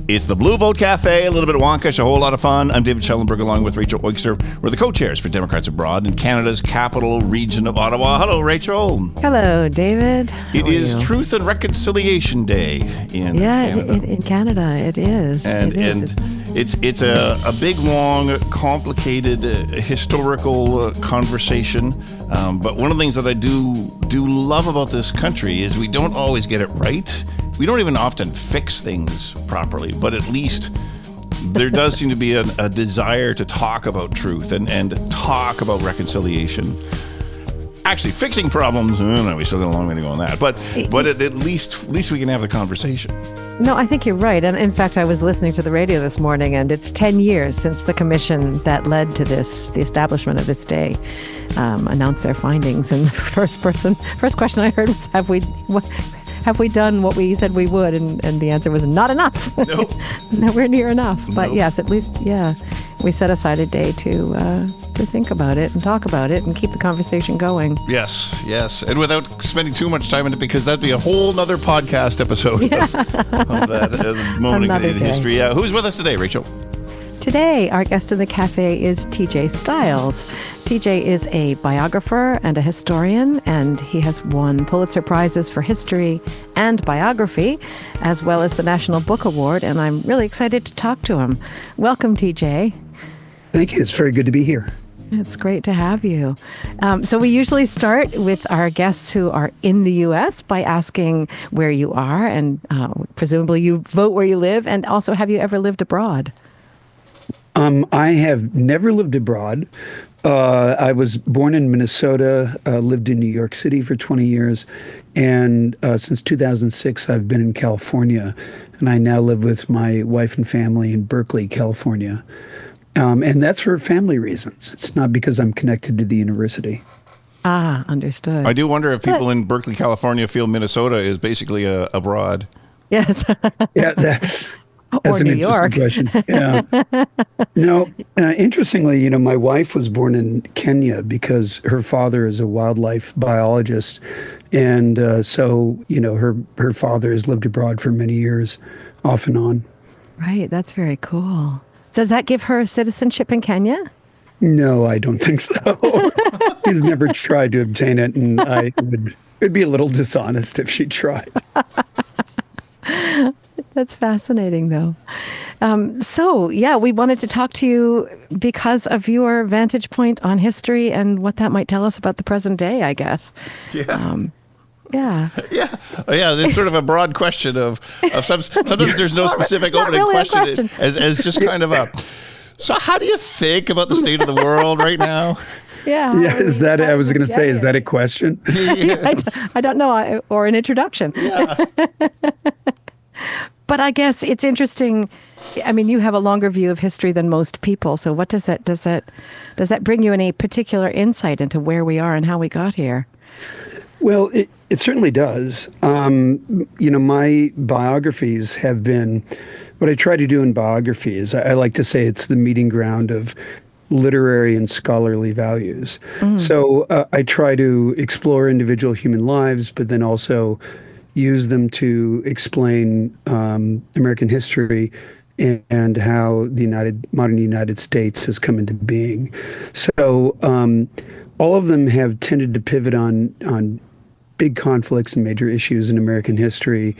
It's the Blue Vote Cafe, a little bit of wonkish, a whole lot of fun. I'm David Schellenberg along with Rachel Oikster. We're the co-chairs for Democrats Abroad in Canada's capital region of Ottawa. Hello, Rachel. Hello, David. It is Truth and Reconciliation Day in Canada. In Canada, it is. And it's a big, long, complicated, historical conversation. But one of the things that I do love about this country is we don't always get it right. We don't even often fix things properly, but at least there does seem to be a desire to talk about truth and talk about reconciliation. Actually, fixing problems, no, we still got a long way to go on that. But at least we can have the conversation. No, I think you're right. And in fact, I was listening to the radio this morning, and it's 10 years since the commission that led to the establishment of this day, announced their findings. And the first question I heard was, have we done what we said we would? And the answer was not enough. Nope. Nowhere near enough. But Nope. Yes, at least, we set aside a day to think about it and talk about it and keep the conversation going. Yes. And without spending too much time in it, because that'd be a whole nother podcast episode of that moment in history. Who's with us today, Rachel? Today, our guest in the cafe is TJ Stiles. TJ is a biographer and a historian, and he has won Pulitzer Prizes for history and biography, as well as the National Book Award, and I'm really excited to talk to him. Welcome, TJ. Thank you. It's very good to be here. It's great to have you. So we usually start with our guests who are in the U.S. by asking where you are, and presumably you vote where you live, and also have you ever lived abroad? I have never lived abroad. I was born in Minnesota, lived in New York City for 20 years, and since 2006, I've been in California, and I now live with my wife and family in Berkeley, California. And that's for family reasons. It's not because I'm connected to the university. Ah, understood. I do wonder if people in Berkeley, California feel Minnesota is basically abroad. Yes. Yeah, that's or an New interesting York. question. Yeah. No, interestingly, my wife was born in Kenya because her father is a wildlife biologist. And so, her father has lived abroad for many years, off and on. Right. That's very cool. So does that give her citizenship in Kenya? No, I don't think so. He's never tried to obtain it, and it'd be a little dishonest if she tried. That's fascinating, though. We wanted to talk to you because of your vantage point on history and what that might tell us about the present day, I guess. Yeah. Yeah. It's sort of a broad question of sometimes there's no specific opening really question as just kind of a. So how do you think about the state of the world right now? Yeah. Yeah, is that? I was going to say, is that a question? I don't know, or an introduction. Yeah. But I guess it's interesting. I mean, you have a longer view of history than most people. So what does that bring you any particular insight into where we are and how we got here? Well, it certainly does. My biographies have been, what I try to do in biography is I like to say it's the meeting ground of literary and scholarly values. So I try to explore individual human lives, but then also use them to explain American history and how the modern United States has come into being. So all of them have tended to pivot on big conflicts and major issues in American history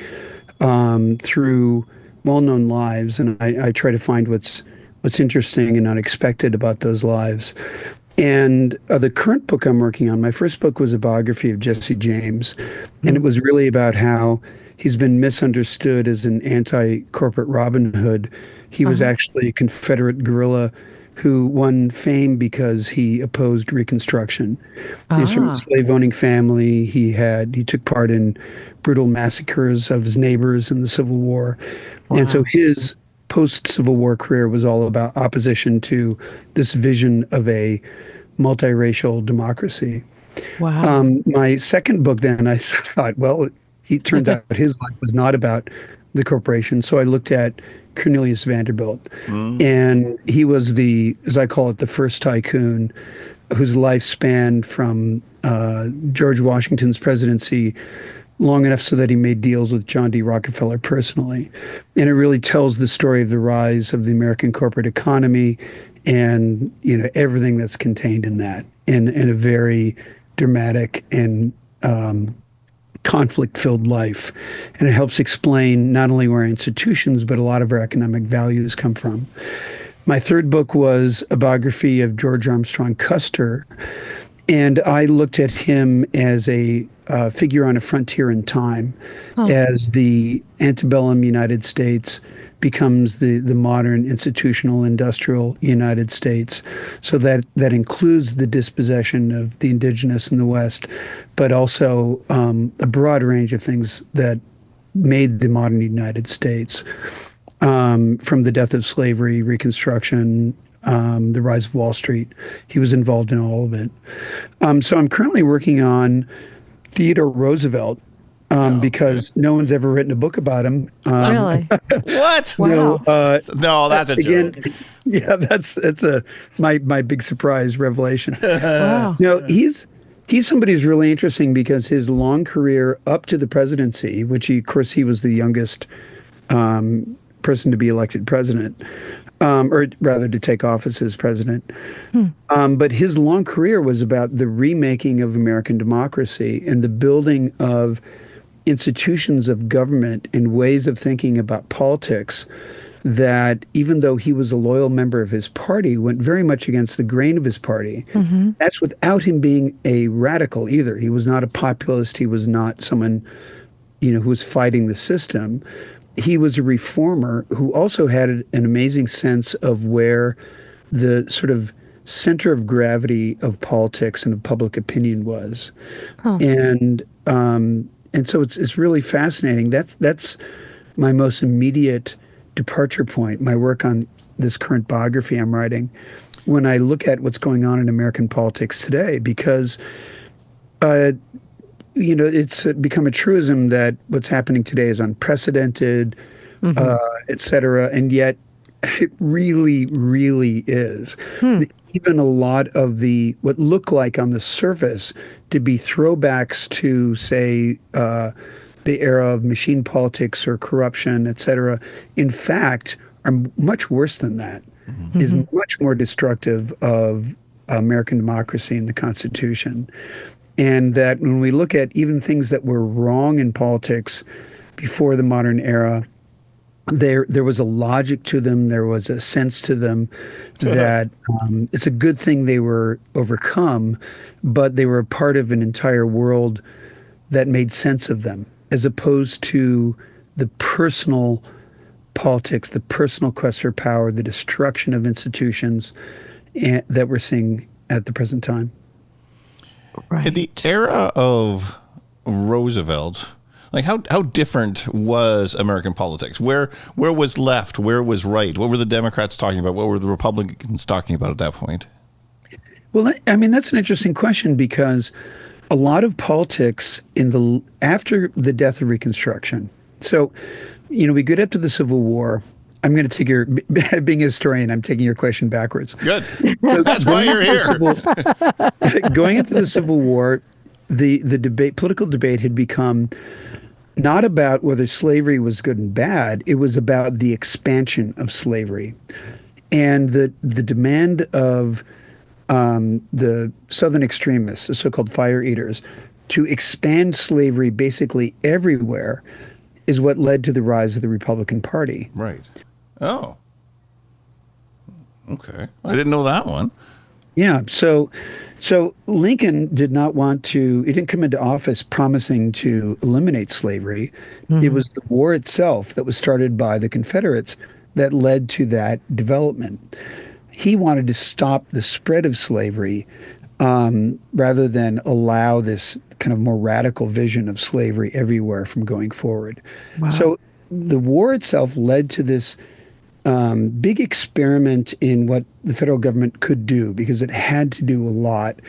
through well-known lives, and I try to find what's interesting and unexpected about those lives. And the current book I'm working on, my first book was a biography of Jesse James, and it was really about how he's been misunderstood as an anti-corporate Robin Hood. He was actually a Confederate guerrilla who won fame because he opposed Reconstruction. He's from a slave-owning family. He took part in brutal massacres of his neighbors in the Civil War. Wow. And so his post-Civil War career was all about opposition to this vision of a multiracial democracy. Wow. My second book then, I thought, well, it turned out his life was not about the corporation. So I looked at Cornelius Vanderbilt. And he was as I call it, the first tycoon whose life spanned from George Washington's presidency long enough so that he made deals with John D. Rockefeller personally. And it really tells the story of the rise of the American corporate economy and, everything that's contained in that in a very dramatic and conflict-filled life. And it helps explain not only where our institutions, but a lot of our economic values come from. My third book was a biography of George Armstrong Custer. And I looked at him as a figure on a frontier in time, as the antebellum United States becomes the modern institutional industrial United States. So that includes the dispossession of the indigenous in the West, but also a broad range of things that made the modern United States, from the death of slavery, Reconstruction, the rise of Wall Street. He was involved in all of it. So I'm currently working on Theodore Roosevelt, because no one's ever written a book about him. Really? What? Wow. No, that's a joke. Yeah, that's my big surprise revelation. Wow. He's somebody who's really interesting because his long career up to the presidency, which of course he was the youngest person to be elected president, or rather to take office as president. But his long career was about the remaking of American democracy and the building of institutions of government and ways of thinking about politics that, even though he was a loyal member of his party, went very much against the grain of his party. That's without him being a radical either. He was not a populist. He was not someone, who was fighting the system. He was a reformer who also had an amazing sense of where the sort of center of gravity of politics and of public opinion was. And so it's really fascinating. That's my most immediate departure point, my work on this current biography I'm writing, when I look at what's going on in American politics today, because it's become a truism that what's happening today is unprecedented, et cetera. And yet it really, really is. Even a lot of what look like on the surface to be throwbacks to, say, the era of machine politics or corruption, et cetera, in fact, are much worse than that, is much more destructive of American democracy and the Constitution. And that when we look at even things that were wrong in politics before the modern era, there was a logic to them, there was a sense to them that it's a good thing they were overcome, but they were a part of an entire world that made sense of them, as opposed to the personal politics, the personal quest for power, the destruction of institutions that we're seeing at the present time. Right. In the era of Roosevelt, like how different was American politics? Where was left? Where was right? What were the Democrats talking about? What were the Republicans talking about at that point? Well, I mean, that's an interesting question, because a lot of politics after the death of Reconstruction. So, we get up to the Civil War. I'm going to take being a historian, I'm taking your question backwards. Good. So that's why you're here. Going into the Civil War, the political debate had become not about whether slavery was good and bad. It was about the expansion of slavery. And the demand of the Southern extremists, the so-called fire eaters, to expand slavery basically everywhere is what led to the rise of the Republican Party. Right. Oh. Okay. I didn't know that one. Yeah. So Lincoln did not want to, he didn't come into office promising to eliminate slavery. It was the war itself that was started by the Confederates that led to that development. He wanted to stop the spread of slavery rather than allow this kind of more radical vision of slavery everywhere from going forward. Wow. So the war itself led to this big experiment in what the federal government could do, because it had to do a lot.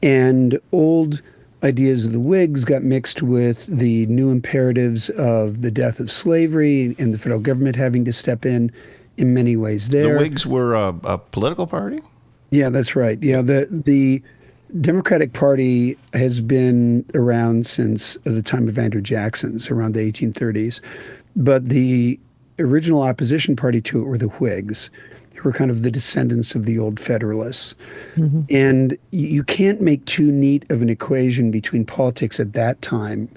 And old ideas of the Whigs got mixed with the new imperatives of the death of slavery and the federal government having to step in many ways there. The Whigs were a political party? Yeah, that's right. Yeah, the Democratic Party has been around since the time of Andrew Jackson's, around the 1830s. But the original opposition party to it were the Whigs, who were kind of the descendants of the old Federalists. Mm-hmm. And you can't make too neat of an equation between politics at that time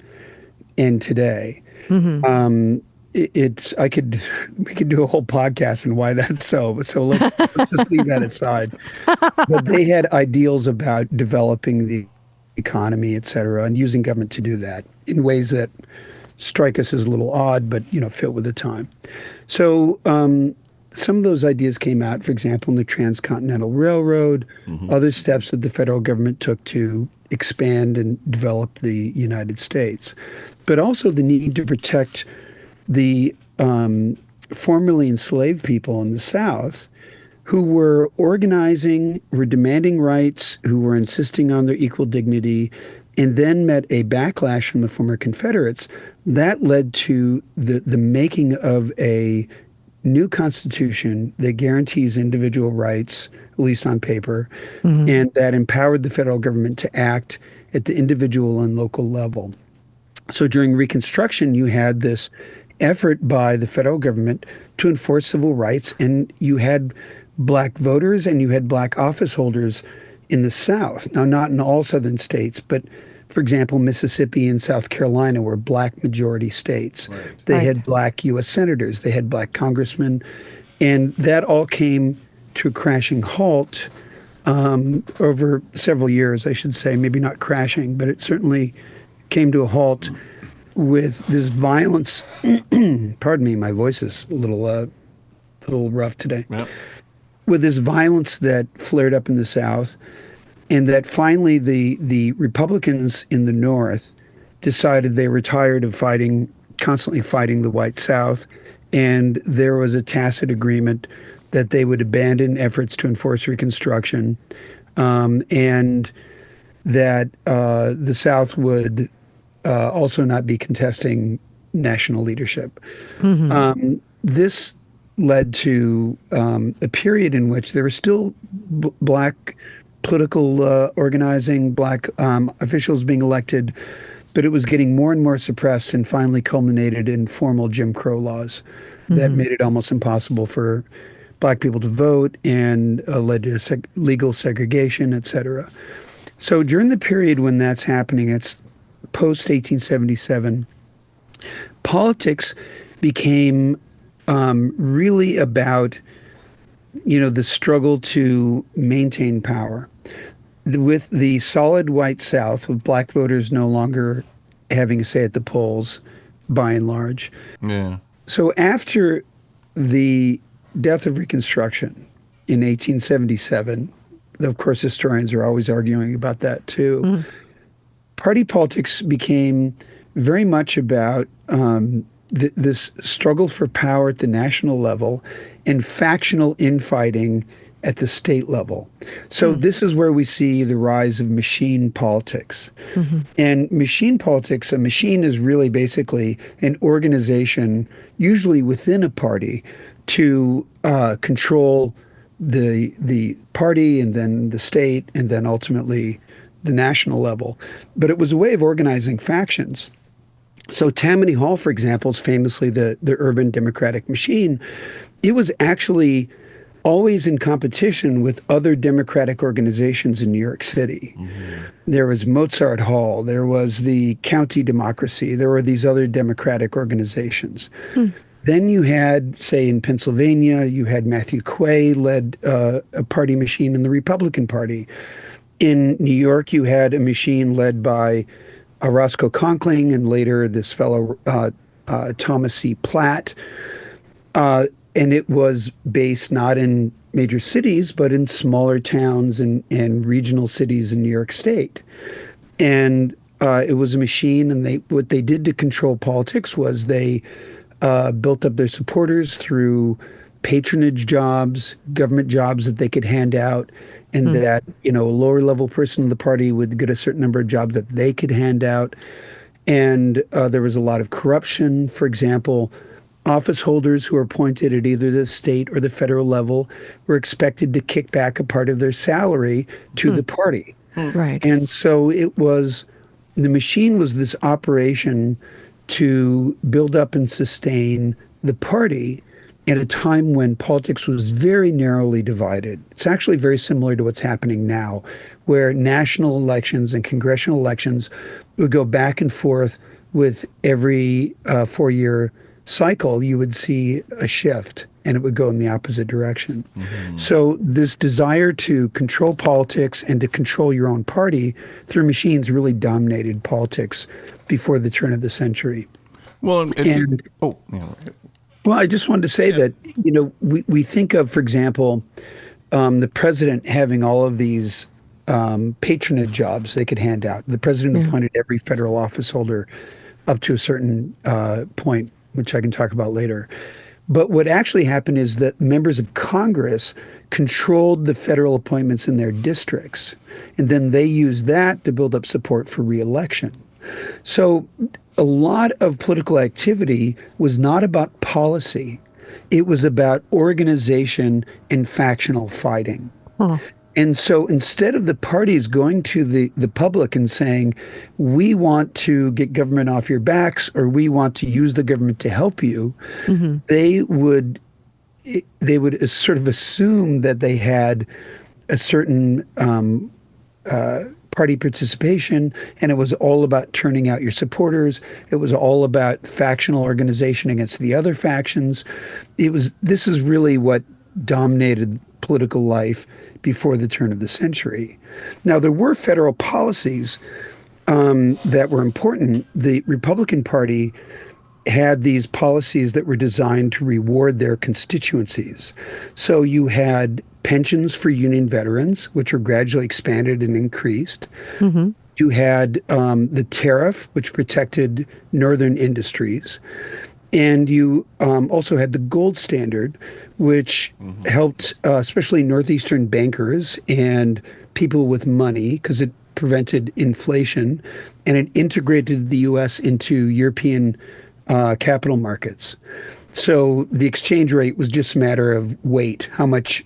and today. Mm-hmm. We could do a whole podcast on why that's so. So let's just leave that aside. But they had ideals about developing the economy, et cetera, and using government to do that in ways that strike us as a little odd, but fit with the time. So some of those ideas came out, for example, in the Transcontinental Railroad, other steps that the federal government took to expand and develop the United States, but also the need to protect the formerly enslaved people in the South who were organizing, were demanding rights, who were insisting on their equal dignity, and then met a backlash from the former Confederates. That led to the making of a new constitution that guarantees individual rights, at least on paper, and that empowered the federal government to act at the individual and local level. So during Reconstruction, you had this effort by the federal government to enforce civil rights, and you had black voters and you had black office holders in the South. Now, not in all southern states, but for example, Mississippi and South Carolina were black majority states. Right. They had black U.S. senators, they had black congressmen, and that all came to a crashing halt over several years, I should say. Maybe not crashing, but it certainly came to a halt with this violence. Pardon me, my voice is a little rough today. Yep. With this violence that flared up in the South, and that finally the Republicans in the North decided they were tired of constantly fighting the white South, and there was a tacit agreement that they would abandon efforts to enforce Reconstruction, and that the South would also not be contesting national leadership. This led to a period in which there was still black political organizing, black officials being elected, but it was getting more and more suppressed and finally culminated in formal Jim Crow laws that made it almost impossible for black people to vote and led to legal segregation, et cetera. So during the period when that's happening, it's post-1877, politics became really about, the struggle to maintain power. With the solid white South, with black voters no longer having a say at the polls, by and large. Yeah. So after the death of Reconstruction in 1877, of course, historians are always arguing about that too, party politics became very much about this struggle for power at the national level and factional infighting at the state level. So this is where we see the rise of machine politics. And machine politics, a machine is really basically an organization, usually within a party, to control the party and then the state and then ultimately the national level. But it was a way of organizing factions. So Tammany Hall, for example, is famously the urban democratic machine. It was actually always in competition with other democratic organizations in New York City. There was Mozart Hall, there was the County Democracy, there were these other democratic organizations. Then you had, say, in Pennsylvania, you had Matthew Quay led a party machine in the Republican Party. In New York, you had a machine led by Roscoe Conkling and later this fellow Thomas C. Platt. And it was based not in major cities, but in smaller towns and regional cities in New York State. And it was a machine, and what they did to control politics was they built up their supporters through patronage jobs, government jobs that they could hand out, and that, a lower level person in the party would get a certain number of jobs that they could hand out. And there was a lot of corruption. For example, office holders who were appointed at either the state or the federal level were expected to kick back a part of their salary to the party. Right. And so the machine was this operation to build up and sustain the party at a time when politics was very narrowly divided. It's actually very similar to what's happening now, where national elections and congressional elections would go back and forth with every 4-year cycle. You would see a shift and it would go in the opposite direction. So this desire to control politics and to control your own party through machines really dominated politics before the turn of the century. Well, Well, I just wanted to say that, we think of, for example, the president having all of these patronage jobs they could hand out. The president appointed every federal office holder up to a certain point, which I can talk about later. But what actually happened is that members of Congress controlled the federal appointments in their districts, and then they used that to build up support for re-election. So a lot of political activity was not about policy. It was about organization and factional fighting. And so instead of the parties going to the public and saying, we want to get government off your backs, or we want to use the government to help you, they would sort of assume that they had a certain party participation, and it was all about turning out your supporters. It was all about factional organization against the other factions. This is really what dominated political life before the turn of the century. Now, there were federal policies that were important. The Republican Party had these policies that were designed to reward their constituencies. So you had pensions for Union veterans, which were gradually expanded and increased. You had the tariff, which protected northern industries. And you also had the gold standard, which helped especially northeastern bankers and people with money, because it prevented inflation, and it integrated the U.S. into European capital markets. So the exchange rate was just a matter of weight, how much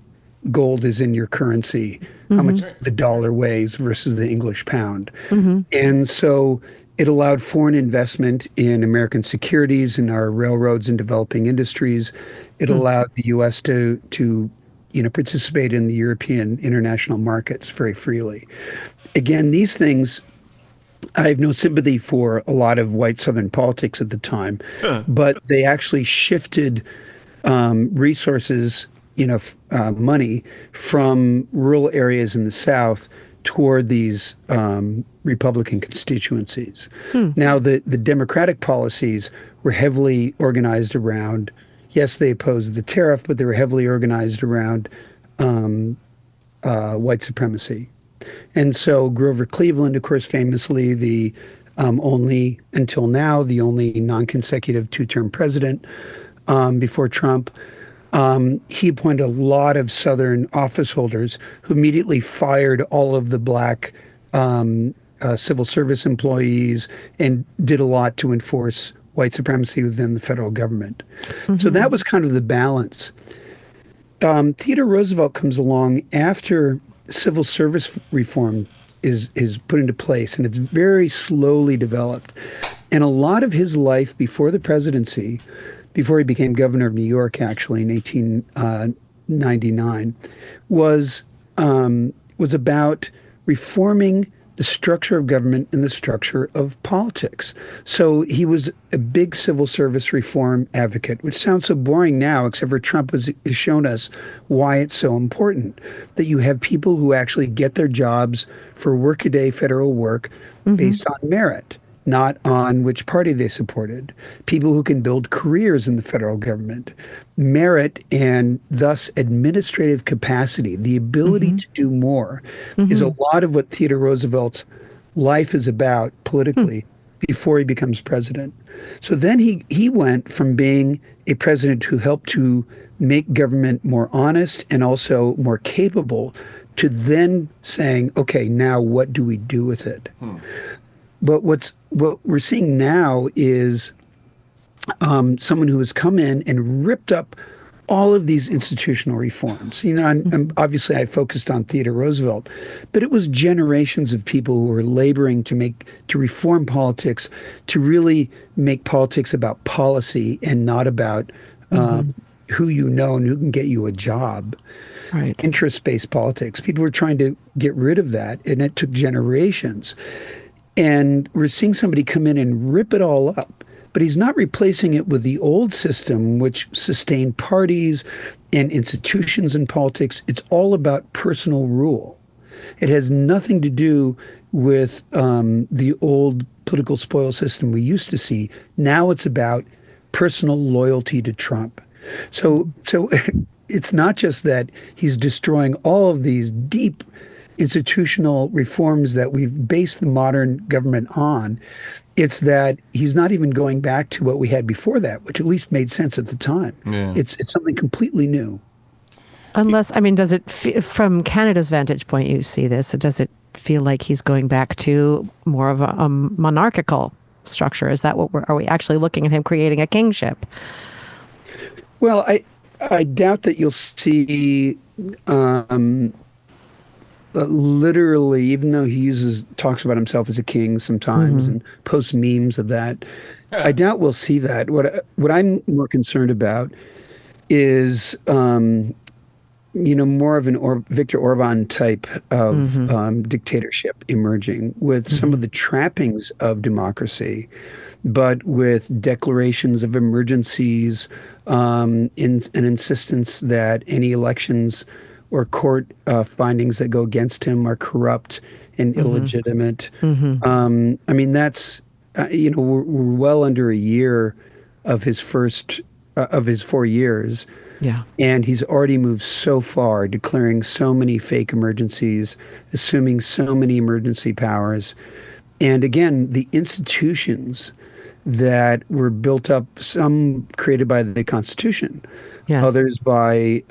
gold is in your currency, how much the dollar weighs versus the English pound. And so it allowed foreign investment in American securities, in our railroads and developing industries. It allowed the U.S. to participate in the European international markets very freely. Again, these things, I have no sympathy for a lot of white Southern politics at the time, but they actually shifted resources, money from rural areas in the South toward these Republican constituencies. Now, the Democratic policies were heavily organized around, yes, they opposed the tariff, but they were heavily organized around white supremacy. And so Grover Cleveland, of course, famously until now, the only non-consecutive two-term president before Trump, he appointed a lot of Southern office holders who immediately fired all of the black civil service employees and did a lot to enforce white supremacy within the federal government. So that was kind of the balance. Theodore Roosevelt comes along after civil service reform is put into place, and it's very slowly developed. And a lot of his life before the presidency, before he became governor of New York, actually in 1899, was about reforming the structure of government and the structure of politics. So he was a big civil service reform advocate, which sounds so boring now, except for Trump has shown us why it's so important, that you have people who actually get their jobs for workaday federal work based on merit, not on which party they supported. People who can build careers in the federal government. Merit and thus administrative capacity, the ability to do more, is a lot of what Theodore Roosevelt's life is about politically before he becomes president. So then he went from being a president who helped to make government more honest and also more capable to then saying, okay, now what do we do with it? But what we're seeing now is someone who has come in and ripped up all of these institutional reforms. Obviously I focused on Theodore Roosevelt, but it was generations of people who were laboring to reform politics, to really make politics about policy and not about who you know and who can get you a job. Right. Interest-based politics. People were trying to get rid of that, and it took generations. And we're seeing somebody come in and rip it all up. But he's not replacing it with the old system, which sustained parties and institutions in politics. It's all about personal rule. It has nothing to do with the old political spoil system we used to see. Now it's about personal loyalty to Trump. So it's not just that he's destroying all of these deep institutional reforms that we've based the modern government on. It's that he's not even going back to what we had before that, which at least made sense at the time. Yeah. It's something completely new. Unless, does it, from Canada's vantage point, you see this, does it feel like he's going back to more of a monarchical structure? Is that are we actually looking at him creating a kingship? Well, I doubt that you'll see literally, even though he talks about himself as a king sometimes and posts memes of that, I doubt we'll see that. What I'm more concerned about is, more of an Viktor Orban type of dictatorship emerging with some of the trappings of democracy, but with declarations of emergencies, in an insistence that any elections or court findings that go against him are corrupt and illegitimate. That's, we're well under a year of his 4 years. Yeah. And he's already moved so far, declaring so many fake emergencies, assuming so many emergency powers. And again, the institutions that were built up, some created by the Constitution, yes, others by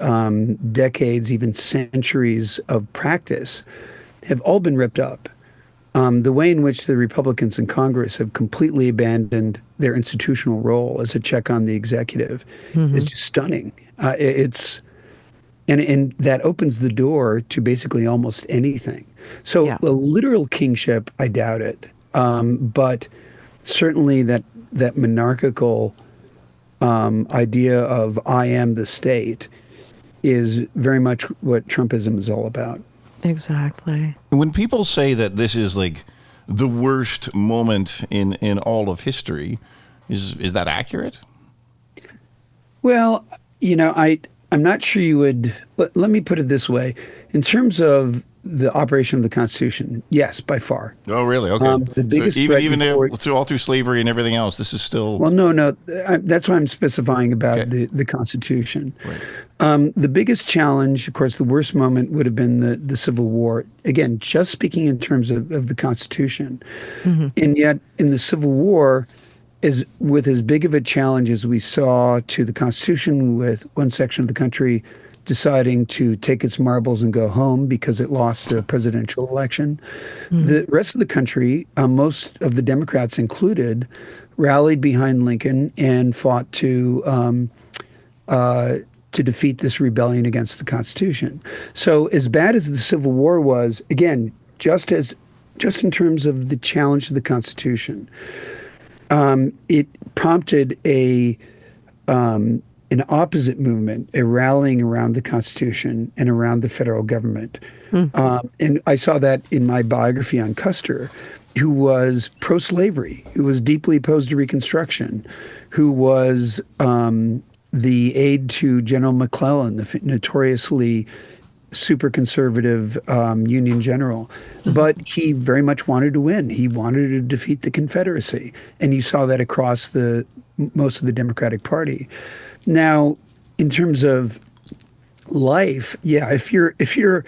decades, even centuries of practice, have all been ripped up. The way in which the Republicans in Congress have completely abandoned their institutional role as a check on the executive is just stunning. And that opens the door to basically almost anything. So a literal kingship, I doubt it. But certainly that monarchical idea of I am the state is very much what Trumpism is all about. Exactly. When people say that this is like the worst moment in all of history, is that accurate? Well, I'm not sure you would. Let me put it this way. In terms of the operation of the Constitution, yes, by far. Oh, really? Okay. The biggest so threat even before, all through slavery and everything else, this is still... Well, no. That's why I'm specifying about the Constitution. Right. The biggest challenge, of course, the worst moment would have been the Civil War. Again, just speaking in terms of the Constitution. And yet, in the Civil War, with as big of a challenge as we saw to the Constitution, with one section of the country deciding to take its marbles and go home because it lost a presidential election. The rest of the country, most of the Democrats included, rallied behind Lincoln and fought to defeat this rebellion against the Constitution. So as bad as the Civil War was, again, just in terms of the challenge to the Constitution, it prompted an opposite movement, a rallying around the Constitution and around the federal government. And I saw that in my biography on Custer, who was pro-slavery, who was deeply opposed to Reconstruction, who was the aide to General McClellan, the notoriously super conservative Union general. But he very much wanted to win. He wanted to defeat the Confederacy. And you saw that across most of the Democratic Party. Now, in terms of life, if you're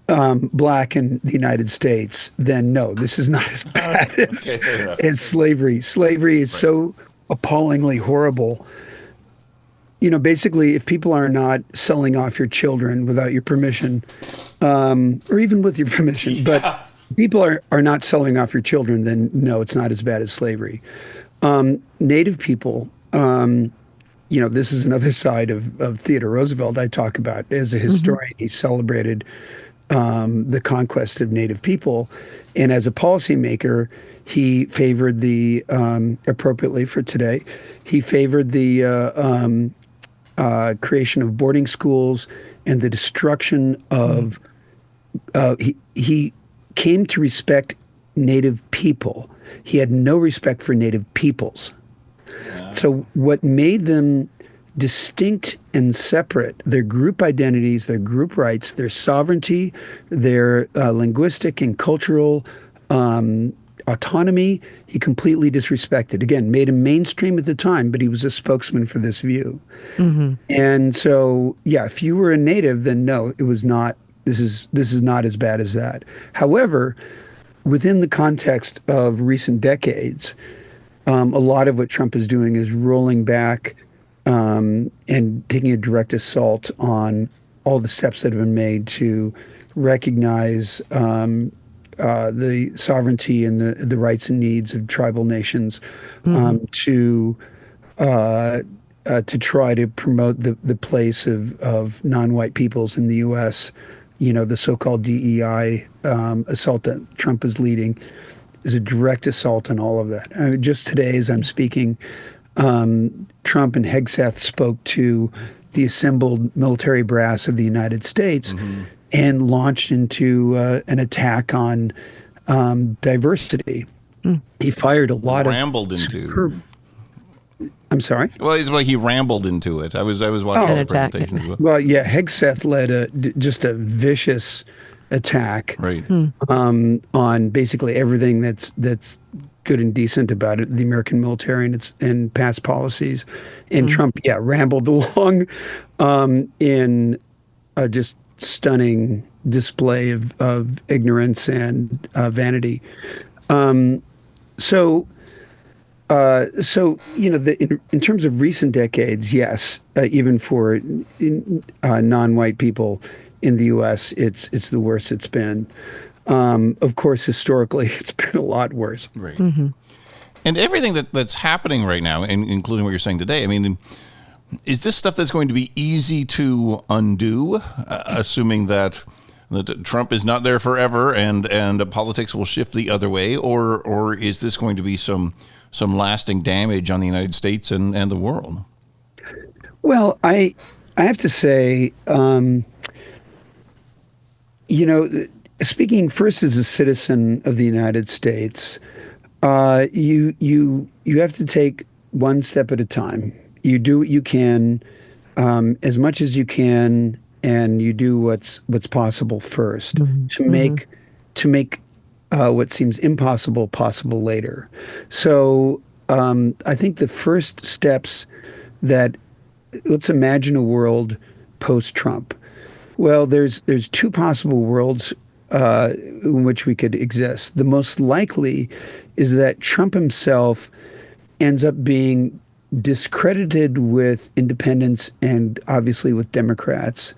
black in the United States, then no, this is not as bad as slavery. Slavery is so appallingly horrible. Basically, if people are not selling off your children without your permission, or even with your permission, but people are not selling off your children, then no, it's not as bad as slavery. Native people, this is another side of Theodore Roosevelt I talk about. As a historian, he celebrated the conquest of Native people. And as a policymaker, he favored appropriately for today, he favored the creation of boarding schools and the destruction of, he came to respect Native people. He had no respect for Native peoples. Yeah. So what made them distinct and separate, their group identities, their group rights, their sovereignty, their linguistic and cultural autonomy, he completely disrespected. Again, made him mainstream at the time, but he was a spokesman for this view. And so, yeah, if you were a Native, then no, it was not. This is not as bad as that. However, within the context of recent decades, a lot of what Trump is doing is rolling back and taking a direct assault on all the steps that have been made to recognize the sovereignty and the rights and needs of tribal nations, to try to promote the place of non-white peoples in the U.S. The so-called DEI assault that Trump is leading is a direct assault on all of that. I mean, just today, as I'm speaking, Trump and Hegseth spoke to the assembled military brass of the United States and launched into an attack on diversity. He fired a lot rambled into. I'm sorry? Well, it's like he rambled into it. I was watching the presentation as well. Well, yeah, Hegseth led just a vicious attack, right, on basically everything that's good and decent about it, the American military and past policies. And Trump, rambled along in just stunning display of ignorance and vanity. So in terms of recent decades, yes, even for non-white people in the U.S., it's the worst it's been. Of course, historically, it's been a lot worse. Right. And everything that's happening right now, including what you're saying today, I mean, is this stuff that's going to be easy to undo, assuming that Trump is not there forever and politics will shift the other way, or is this going to be some lasting damage on the United States and the world? Well, I have to say, speaking first as a citizen of the United States, you have to take one step at a time. You do what you can, as much as you can, and you do what's possible first to make what seems impossible possible later. So I think the first steps let's imagine a world post-Trump. Well, there's two possible worlds in which we could exist. The most likely is that Trump himself ends up being discredited with independents and obviously with Democrats,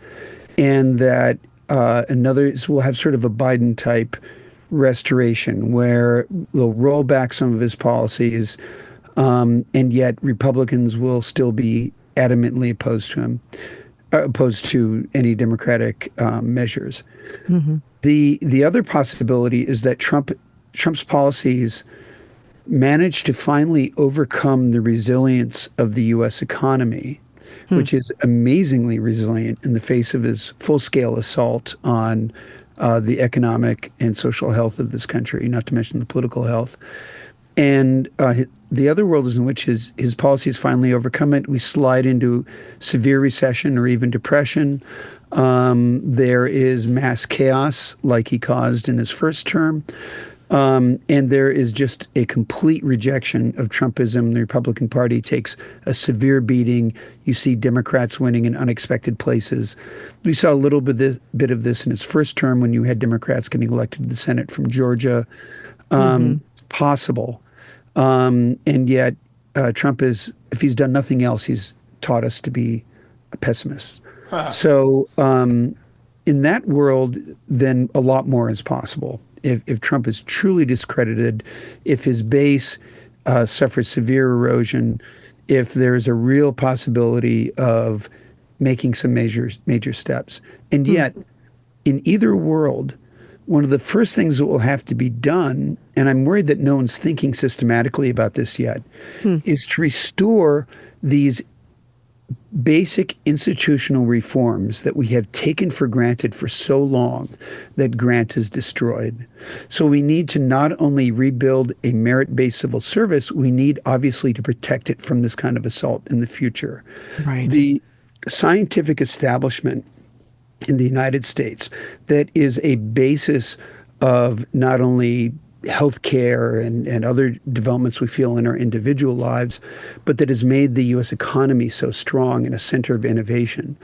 and that we'll have sort of a Biden-type restoration where they'll roll back some of his policies, and yet Republicans will still be adamantly opposed to him, opposed to any Democratic measures. The other possibility is that Trump's policies managed to finally overcome the resilience of the U.S. economy, which is amazingly resilient in the face of his full-scale assault on the economic and social health of this country, not to mention the political health. And the other world is in which his policies finally overcome it. We slide into severe recession or even depression. There is mass chaos like he caused in his first term. And there is just a complete rejection of Trumpism. The Republican Party takes a severe beating. You see Democrats winning in unexpected places. We saw a little bit of this in his first term when you had Democrats getting elected to the Senate from Georgia. It's possible. And yet Trump if he's done nothing else, he's taught us to be a pessimist. So in that world, then a lot more is possible. If Trump is truly discredited, if his base suffers severe erosion, if there's a real possibility of making some major steps. And yet, in either world, one of the first things that will have to be done, and I'm worried that no one's thinking systematically about this yet, is to restore these basic institutional reforms that we have taken for granted for so long that Grant has destroyed. So we need to not only rebuild a merit-based civil service, we need obviously to protect it from this kind of assault in the future. Right. The scientific establishment in the United States that is a basis of not only healthcare and other developments we feel in our individual lives, but that has made the U.S. economy so strong and a center of innovation.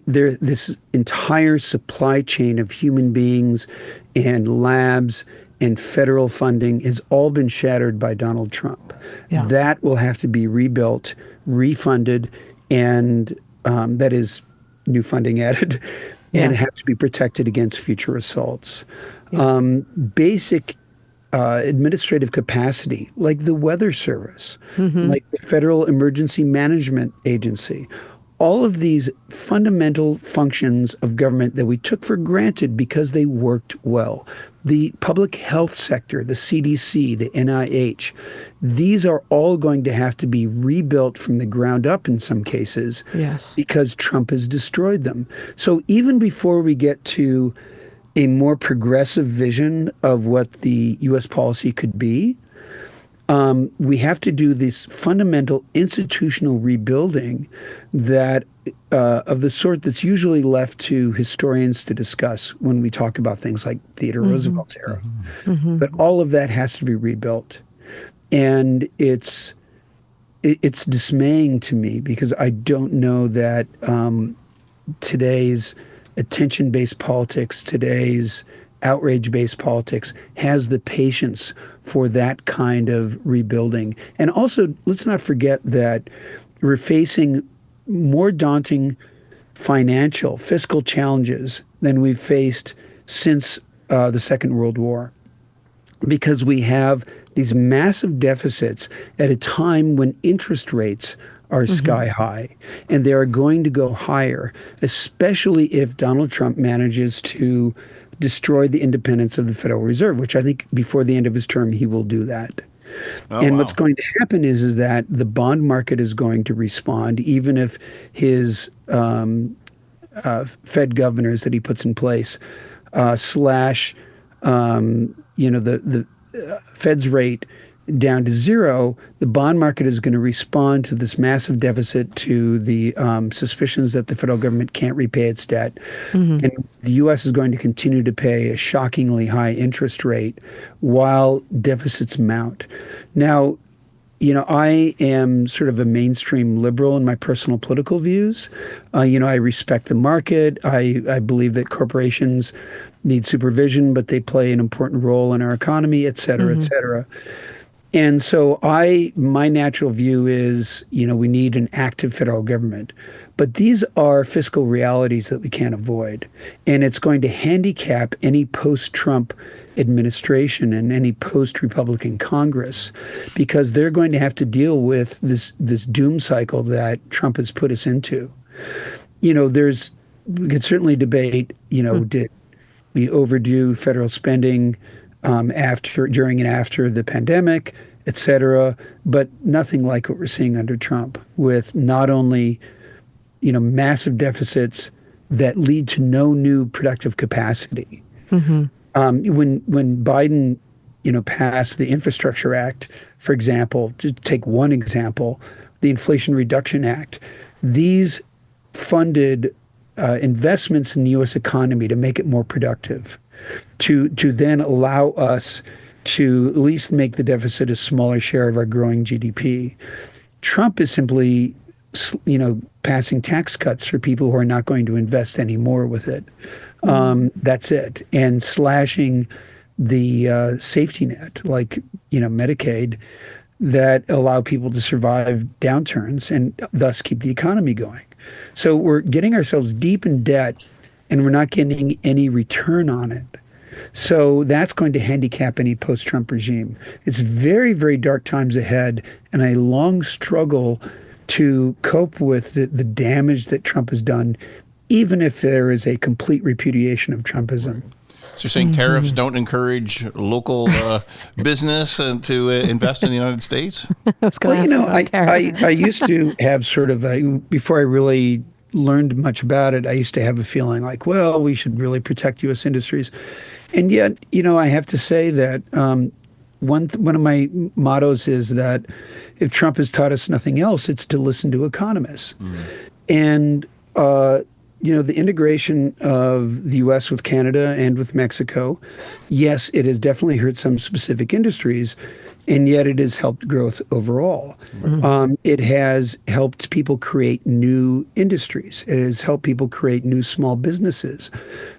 This entire supply chain of human beings and labs and federal funding has all been shattered by Donald Trump. Yeah. That will have to be rebuilt, refunded, and that is new funding added, and have to be protected against future assaults. Yeah. Basic administrative capacity, like the Weather Service, like the Federal Emergency Management Agency, all of these fundamental functions of government that we took for granted because they worked well. The public health sector, the CDC, the NIH, these are all going to have to be rebuilt from the ground up in some cases, because Trump has destroyed them. So even before we get to a more progressive vision of what the U.S. policy could be, we have to do this fundamental institutional rebuilding that of the sort that's usually left to historians to discuss when we talk about things like Theodore Roosevelt's era. But all of that has to be rebuilt. And it's dismaying to me because I don't know that today's attention-based politics, today's outrage-based politics has the patience for that kind of rebuilding. And also, let's not forget that we're facing more daunting fiscal challenges than we've faced since the Second World War, because we have these massive deficits at a time when interest rates are sky high, and they are going to go higher, especially if Donald Trump manages to destroy the independence of the Federal Reserve, which I think before the end of his term he will do that. What's going to happen is that the bond market is going to respond, even if his Fed governors that he puts in place slash the Fed's rate down to zero. The bond market is going to respond to this massive deficit, to the suspicions that the federal government can't repay its debt. And the U.S. is going to continue to pay a shockingly high interest rate while deficits mount. Now, I am sort of a mainstream liberal in my personal political views. I respect the market. I believe that corporations need supervision, but they play an important role in our economy, et cetera, et cetera. And so my natural view is, we need an active federal government. But these are fiscal realities that we can't avoid. And it's going to handicap any post-Trump administration and any post-Republican Congress, because they're going to have to deal with this doom cycle that Trump has put us into. We could certainly debate, did we overdo federal spending during and after the pandemic, et cetera, but nothing like what we're seeing under Trump, with not only, massive deficits that lead to no new productive capacity. When Biden, passed the Infrastructure Act, for example, to take one example, the Inflation Reduction Act, these funded investments in the U.S. economy to make it more productive, to then allow us to at least make the deficit a smaller share of our growing GDP. Trump is simply, passing tax cuts for people who are not going to invest anymore with it. That's it. And slashing the safety net, like, Medicaid, that allow people to survive downturns and thus keep the economy going. So we're getting ourselves deep in debt, and we're not getting any return on it. So that's going to handicap any post-Trump regime. It's very, very dark times ahead, and a long struggle to cope with the damage that Trump has done, even if there is a complete repudiation of Trumpism. So you're saying tariffs don't encourage local business to invest in the United States? I used to have sort of before I really learned much about it, I used to have a feeling like, well, we should really protect U.S. industries. And yet, I have to say that one of my mottos is that if Trump has taught us nothing else, it's to listen to economists. And the integration of the U.S. with Canada and with Mexico, yes, it has definitely hurt some specific industries, and yet it has helped growth overall. It has helped people create new industries. It has helped people create new small businesses.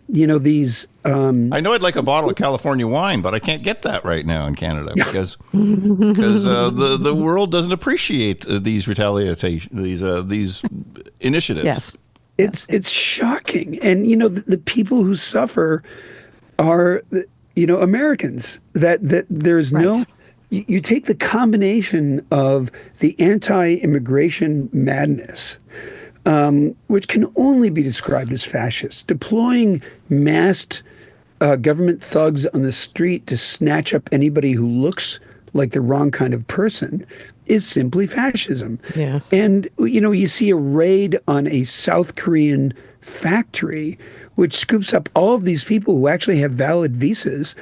These... I know I'd like a bottle of California wine, but I can't get that right now in Canada because the world doesn't appreciate these these initiatives. Yes. It's shocking. And, the people who suffer are, Americans. That there's no... You take the combination of the anti-immigration madness, which can only be described as fascist, deploying masked government thugs on the street to snatch up anybody who looks like the wrong kind of person, is simply fascism. Yes. And, you see a raid on a South Korean factory, which scoops up all of these people who actually have valid visas.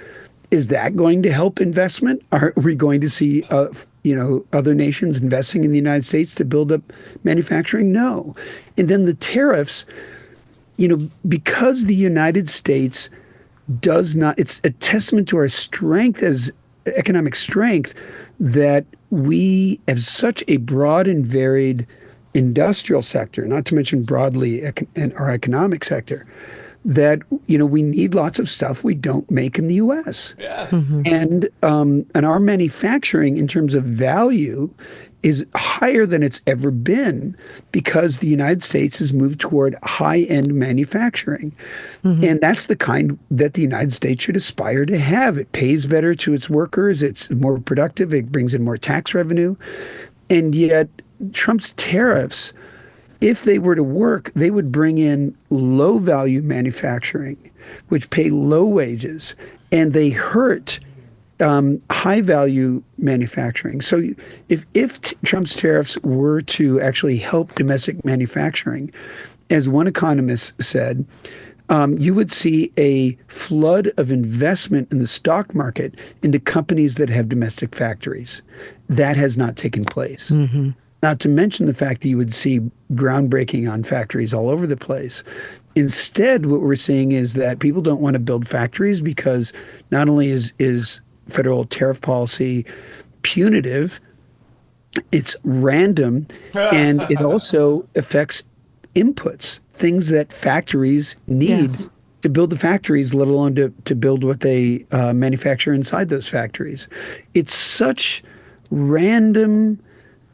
Is that going to help investment? Are we going to see, other nations investing in the United States to build up manufacturing? No. And then the tariffs, because the United States does not, it's a testament to our strength as economic strength that we have such a broad and varied industrial sector, not to mention broadly our economic sector, that we need lots of stuff we don't make in the U.S. Yes. And our manufacturing in terms of value is higher than it's ever been because the United States has moved toward high-end manufacturing. And that's the kind that the United States should aspire to have. It pays better to its workers. It's more productive. It brings in more tax revenue. And yet Trump's tariffs, if they were to work, they would bring in low-value manufacturing, which pay low wages, and they hurt high-value manufacturing. So if Trump's tariffs were to actually help domestic manufacturing, as one economist said, you would see a flood of investment in the stock market into companies that have domestic factories. That has not taken place. Not to mention the fact that you would see groundbreaking on factories all over the place. Instead, what we're seeing is that people don't want to build factories because not only is federal tariff policy punitive, it's random, and it also affects inputs, things that factories need to build the factories, let alone to build what they manufacture inside those factories. It's such random,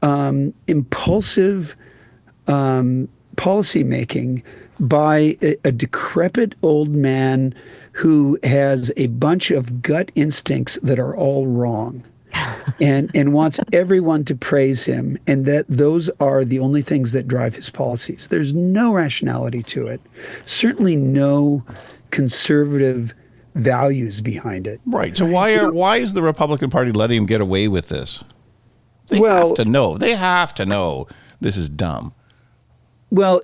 impulsive policy making by a decrepit old man who has a bunch of gut instincts that are all wrong and wants everyone to praise him, and that those are the only things that drive his policies. There's no rationality to it, certainly no conservative values behind it. Right. So why is the Republican Party letting him get away with this? They have to know. They have to know this is dumb. Well,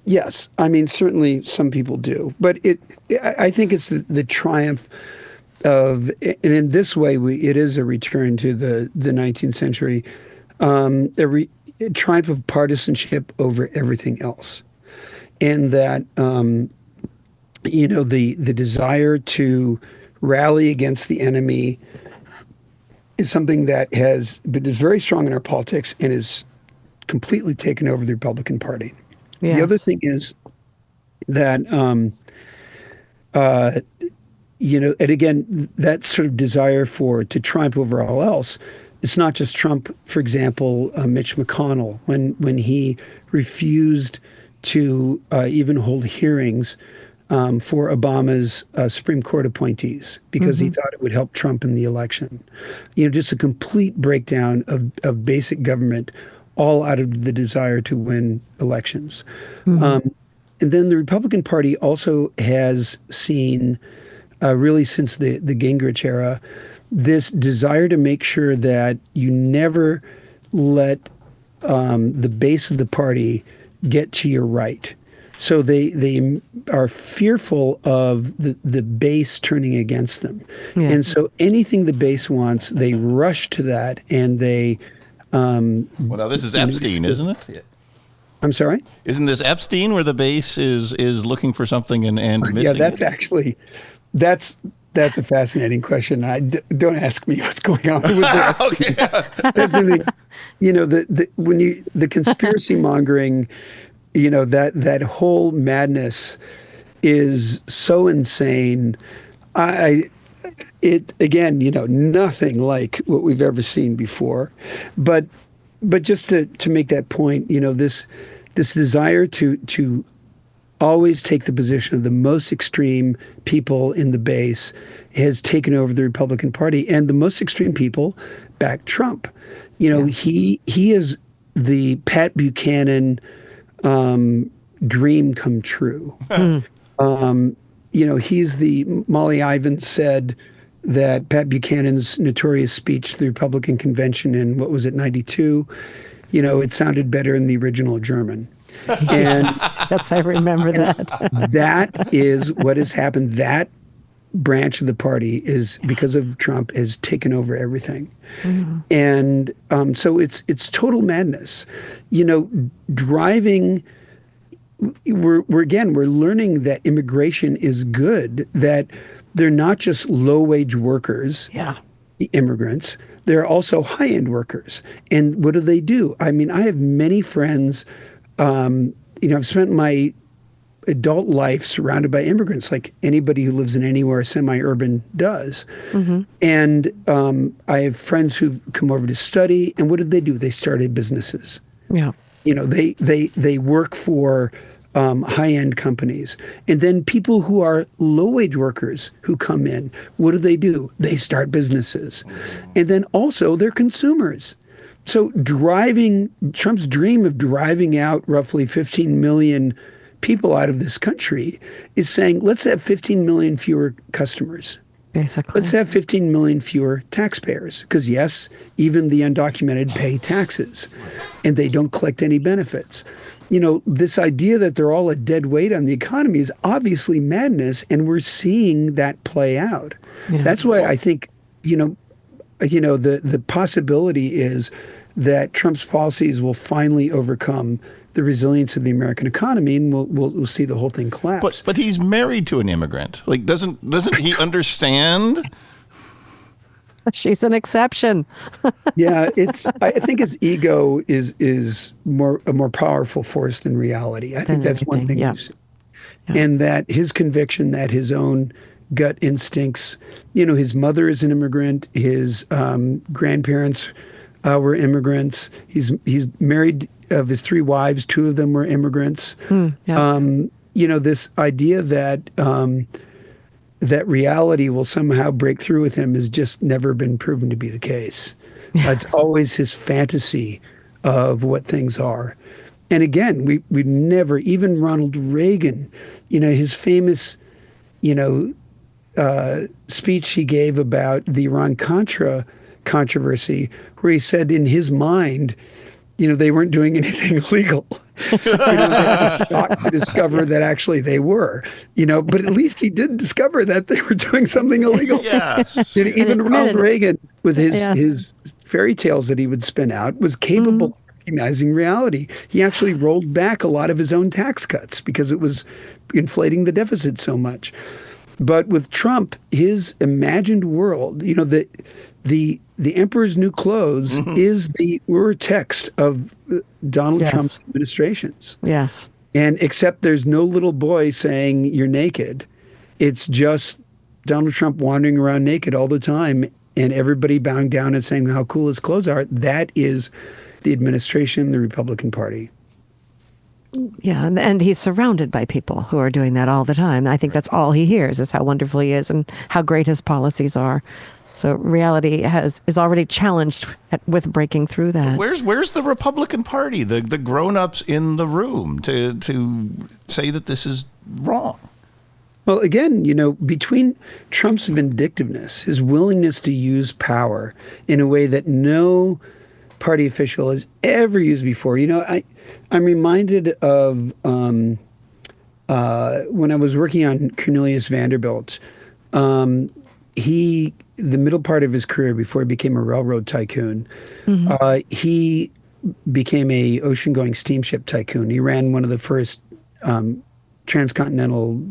yes. I mean, certainly some people do, but I think it's the triumph of, and in this way, it is a return to the 19th century, a triumph of partisanship over everything else, and that the desire to rally against the enemy is something that is very strong in our politics and is completely taken over the Republican Party. Yes. The other thing is that, and again, that sort of desire to triumph over all else, it's not just Trump. For example, Mitch McConnell, when he refused to even hold hearings for Obama's Supreme Court appointees because he thought it would help Trump in the election. Just a complete breakdown of basic government, all out of the desire to win elections. And then the Republican Party also has seen, really since the Gingrich era, this desire to make sure that you never let the base of the party get to your right. So they are fearful of the base turning against them. Yes. And so anything the base wants, they rush to that, and they... well, now this is Epstein, isn't it? I'm sorry? Isn't this Epstein where the base is looking for something and missing Yeah, that's it? actually... That's a fascinating question. Don't ask me what's going on with that. Okay. That's the thing. When the conspiracy mongering, that whole madness is so insane. Again, nothing like what we've ever seen before. But just to make that point, this desire to always take the position of the most extreme people in the base has taken over the Republican Party, and the most extreme people back Trump. He is the Pat Buchanan dream come true. He's the Molly Ivins said that Pat Buchanan's notorious speech to the Republican convention in, what was it, 92? It sounded better in the original German. And yes, I remember that. that is what has happened. That branch of the party is, because of Trump, has taken over everything. And so it's total madness. Driving, we're learning that immigration is good, that they're not just low-wage workers, the immigrants, they're also high-end workers. And what do? I mean, I have many friends. I've spent my adult life surrounded by immigrants, like anybody who lives in anywhere semi-urban does. And I have friends who've come over to study, and what did they do? They started businesses. Yeah. They work for high-end companies. And then people who are low-wage workers who come in, what do? They start businesses. And then also they're consumers. So Trump's dream of driving out roughly 15 million people out of this country is saying, let's have 15 million fewer customers. Basically. Let's have 15 million fewer taxpayers. Because yes, even the undocumented pay taxes and they don't collect any benefits. This idea that they're all a dead weight on the economy is obviously madness, and we're seeing that play out. Yeah. That's why I think, the possibility is that Trump's policies will finally overcome the resilience of the American economy, and we'll see the whole thing collapse. But he's married to an immigrant. Like, doesn't he understand? She's an exception. Yeah, I think his ego is a more powerful force than reality. I think that's one thing we've seen. Yeah. And that his conviction that his own gut instincts, his mother is an immigrant, his grandparents were immigrants. He's married. Of his 3 wives, 2 of them were immigrants. This idea that that reality will somehow break through with him has just never been proven to be the case. It's always his fantasy of what things are. And again, we never, even Ronald Reagan, his famous, speech he gave about the Iran-Contra controversy, where he said in his mind, they weren't doing anything illegal. They were shocked to discover that actually they were. But at least he did discover that they were doing something illegal. Yes. Even Ronald Reagan, with his fairy tales that he would spin out, was capable of recognizing reality. He actually rolled back a lot of his own tax cuts because it was inflating the deficit so much. But with Trump, his imagined world, the Emperor's New Clothes is the urtext of Donald Trump's administrations. Yes. And except there's no little boy saying you're naked. It's just Donald Trump wandering around naked all the time and everybody bowing down and saying how cool his clothes are. That is the administration, the Republican Party. Yeah, and he's surrounded by people who are doing that all the time. I think that's all he hears is how wonderful he is and how great his policies are. So reality is already challenged with breaking through that. Where's the Republican Party, the grown-ups in the room to say that this is wrong? Well, again, between Trump's vindictiveness, his willingness to use power in a way that no party official has ever used before. I'm reminded of when I was working on Cornelius Vanderbilt. The middle part of his career, before he became a railroad tycoon, he became a ocean-going steamship tycoon. He ran one of the first transcontinental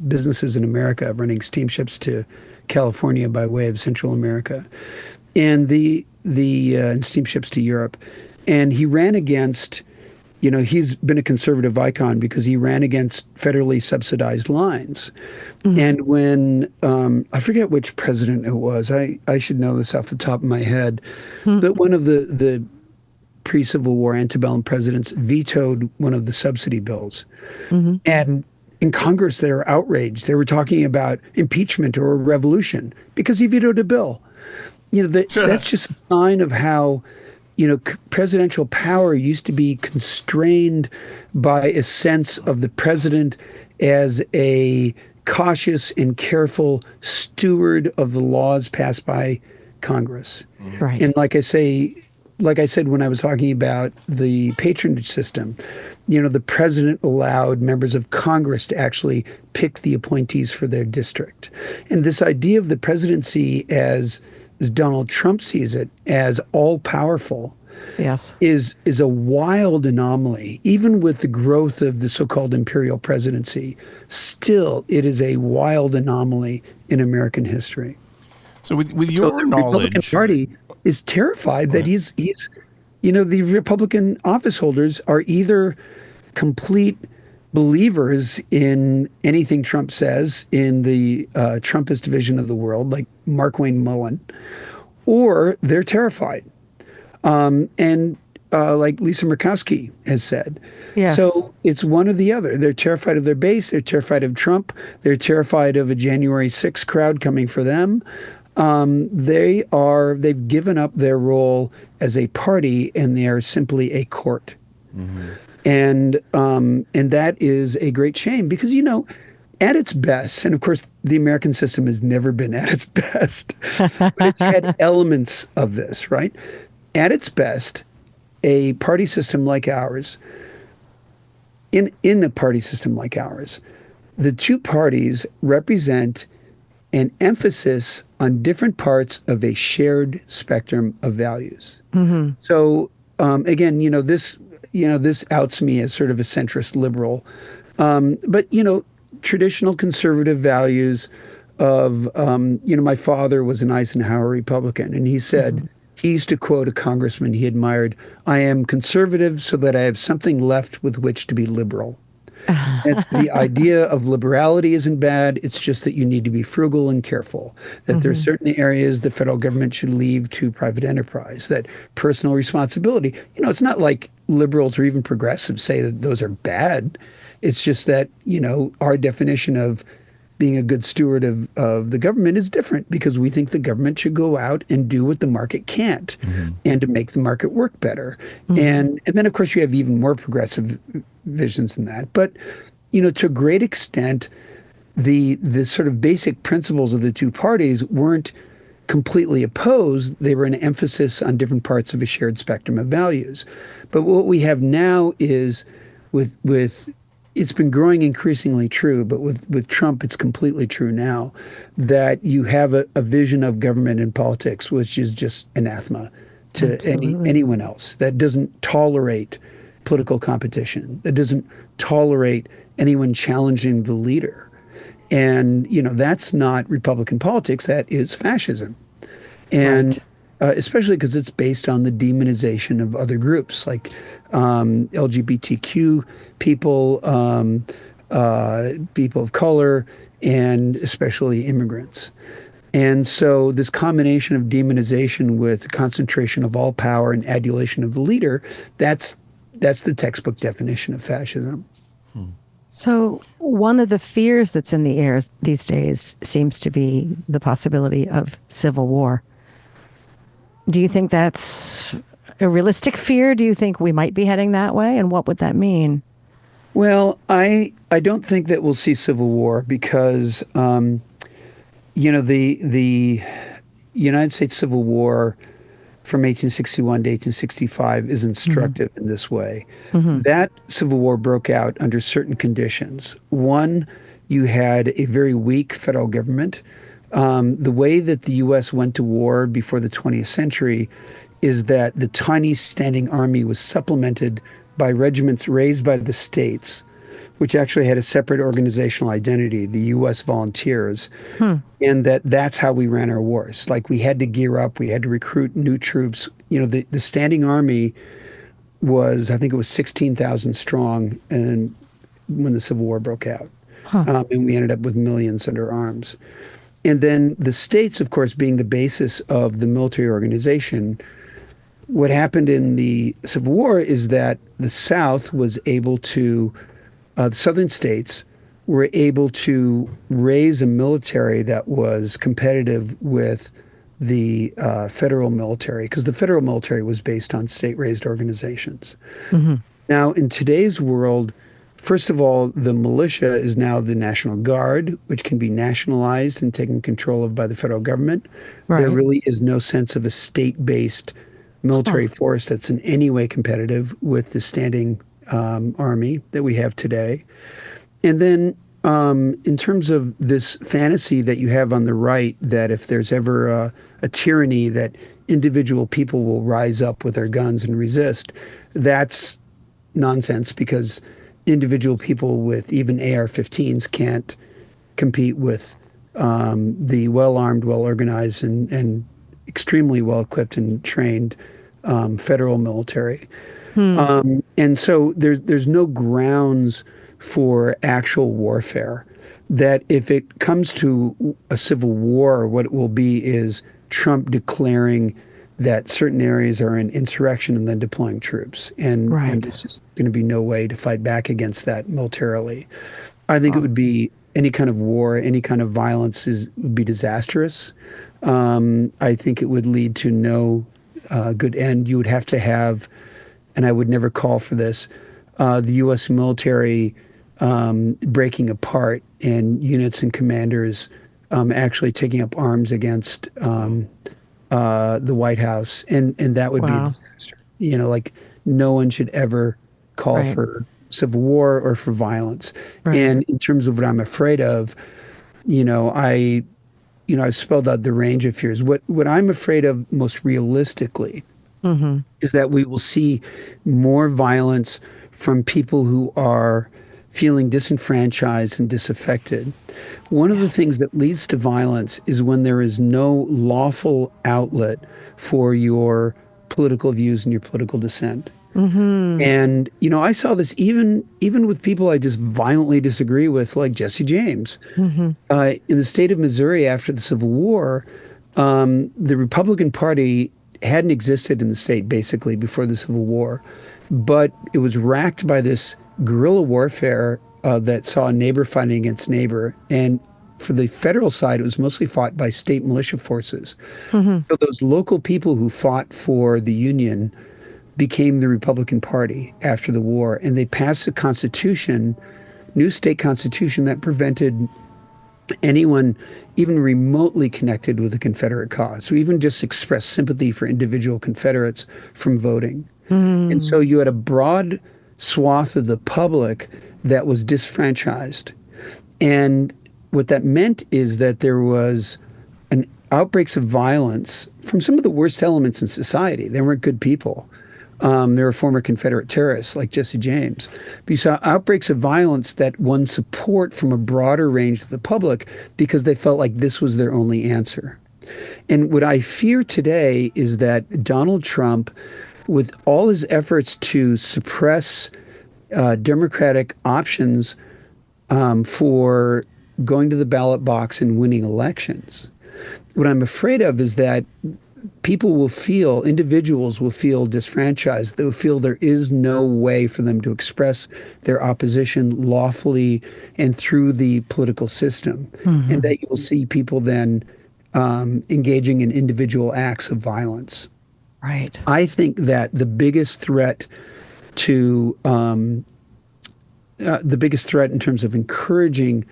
businesses in America, running steamships to California by way of Central America, and and steamships to Europe. And he ran against, he's been a conservative icon because he ran against federally subsidized lines. Mm-hmm. And when, I forget which president it was, I should know this off the top of my head, but one of the pre-Civil War antebellum presidents vetoed one of the subsidy bills. Mm-hmm. And in Congress, they were outraged. They were talking about impeachment or a revolution because he vetoed a bill. That's just a sign of how, presidential power used to be constrained by a sense of the president as a cautious and careful steward of the laws passed by Congress. Right. And like I said when I was talking about the patronage system, the president allowed members of Congress to actually pick the appointees for their district. And this idea of the presidency as Donald Trump sees it, as all-powerful, yes, is a wild anomaly. Even with the growth of the so-called imperial presidency, still it is a wild anomaly in American history. So with your the knowledge, Republican Party is terrified that he's the Republican office holders are either complete believers in anything Trump says in the Trumpist vision of the world, like Mark Wayne Mullen, or they're terrified. And like Lisa Murkowski has said. Yes. So it's one or the other. They're terrified of their base. They're terrified of Trump. They're terrified of a January 6th crowd coming for them. They've given up their role as a party, and they are simply a court. Mm-hmm. And that is a great shame because, at its best, and of course the American system has never been at its best, but it's had elements of this, right? At its best, a party system like ours, in a party system like ours, the two parties represent an emphasis on different parts of a shared spectrum of values. Mm-hmm. So again, this outs me as sort of a centrist liberal, but traditional conservative values of my father was an Eisenhower Republican, and he said. Mm-hmm. He used to quote a congressman he admired, "I am conservative so that I have something left with which to be liberal." And the idea of liberality isn't bad. It's just that you need to be frugal and careful, that there are certain areas the federal government should leave to private enterprise, that personal responsibility, it's not like liberals or even progressives say that those are bad. It's just that, our definition of being a good steward of the government is different because we think the government should go out and do what the market can't and to make the market work better. Mm-hmm. And then, of course, you have even more progressive visions than that. But, to a great extent, the sort of basic principles of the two parties weren't completely opposed. They were an emphasis on different parts of a shared spectrum of values. But what we have now is with it's been growing increasingly true, but with Trump, it's completely true now, that you have a vision of government and politics, which is just anathema to anyone else, that doesn't tolerate political competition, that doesn't tolerate anyone challenging the leader. And, that's not Republican politics, that is fascism. And especially because it's based on the demonization of other groups like LGBTQ people, people of color, and especially immigrants. And so this combination of demonization with concentration of all power and adulation of the leader, that's that's the textbook definition of fascism. So one of the fears that's in the air these days seems to be the possibility of civil war. Do you think that's a realistic fear? Do you think we might be heading that way? And what would that mean? Well, I don't think that we'll see civil war because, the United States Civil War from 1861 to 1865 is instructive in this way. That Civil War broke out under certain conditions. One, you had a very weak federal government. The way that the U.S. went to war before the 20th century is that the tiny standing army was supplemented by regiments raised by the states, which actually had a separate organizational identity, the U.S. Volunteers, and that's how we ran our wars. Like, we had to gear up, we had to recruit new troops. The standing army was, I think it was 16,000 strong and when the Civil War broke out. And we ended up with millions under arms. And then the states, of course, being the basis of the military organization, what happened in the Civil War is that the South was able to, the southern states were able to raise a military that was competitive with the federal military, because the federal military was based on state-raised organizations. Now, in today's world, first of all, the militia is now the National Guard, which can be nationalized and taken control of by the federal government. Right. There really is no sense of a state-based military force that's in any way competitive with the standing army that we have today. And then in terms of this fantasy that you have on the right, that if there's ever a tyranny, that individual people will rise up with their guns and resist, that's nonsense, because individual people with even AR-15s can't compete with the well-armed, well-organized, and extremely well-equipped and trained federal military. And so there's no grounds for actual warfare. That if it comes to a civil war, what it will be is Trump declaring that certain areas are in insurrection and then deploying troops. And there's just going to be no way to fight back against that militarily. I think it would be any kind of war, any kind of violence would be disastrous. I think it would lead to no good end. You would have to have, and I would never call for this, the U.S. military breaking apart and units and commanders actually taking up arms against the White House, and that would be a disaster. Like, no one should ever call for civil war or for violence. And in terms of what I'm afraid of, I've spelled out the range of fears. What I'm afraid of most realistically is that we will see more violence from people who are feeling disenfranchised and disaffected. One of the things that leads to violence is when there is no lawful outlet for your political views and your political dissent. And, I saw this even with people I just violently disagree with, like Jesse James. In the state of Missouri after the Civil War, the Republican Party hadn't existed in the state basically before the Civil War, but it was racked by this guerrilla warfare that saw neighbor fighting against neighbor. And for the federal side, it was mostly fought by state militia forces. So those local people who fought for the Union became the Republican Party after the war, and they passed a constitution, new state constitution, that prevented anyone even remotely connected with the Confederate cause, or even just express sympathy for individual Confederates, from voting. And so you had a broad swath of the public that was disfranchised. And what that meant is that there was outbreaks of violence from some of the worst elements in society. They weren't good people. They were former Confederate terrorists like Jesse James. But you saw outbreaks of violence that won support from a broader range of the public because they felt like this was their only answer. And what I fear today is that Donald Trump, with all his efforts to suppress Democratic options for going to the ballot box and winning elections, what I'm afraid of is that individuals will feel disfranchised. They'll feel there is no way for them to express their opposition lawfully and through the political system. And that you will see people then engaging in individual acts of violence. Right. I think that the biggest threat in terms of encouraging